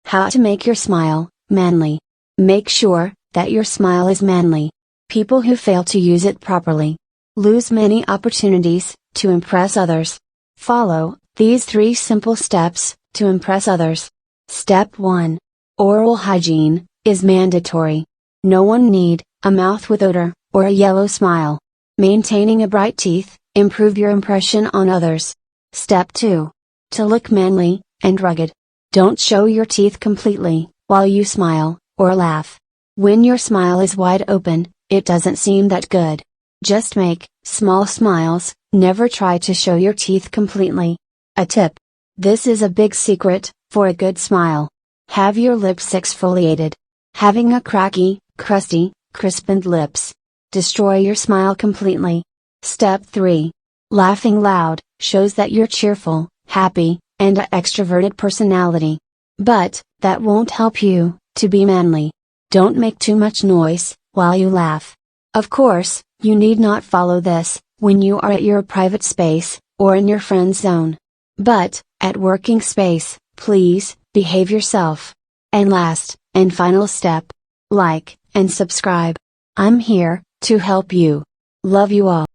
How to make your smile manly. Make sure that your smile is manly. People who fail to use it properly lose many opportunities to impress others. Follow these 3 simple steps to impress others. Step 1. Oral hygiene is mandatory. No one need a mouth with odor or a yellow smile. Maintaining a bright teeth improve your impression on others. Step 2. To look manly and rugged, don't show your teeth completely while you smile or laugh. When your smile is wide open, it doesn't seem that good. Just make small smiles, never try to show your teeth completely. A tip. This is a big secret for a good smile. Have your lips exfoliated. Having a cracky, crusty, crisped lips destroy your smile completely. Step 3. Laughing loud shows that you're cheerful, happy, and an extroverted personality. But that won't help you to be manly. Don't make too much noise while you laugh. Of course, you need not follow this when you are at your private space or in your friend zone. But at working space, please behave yourself. And last and final step, like and subscribe. I'm here to help you. Love you all.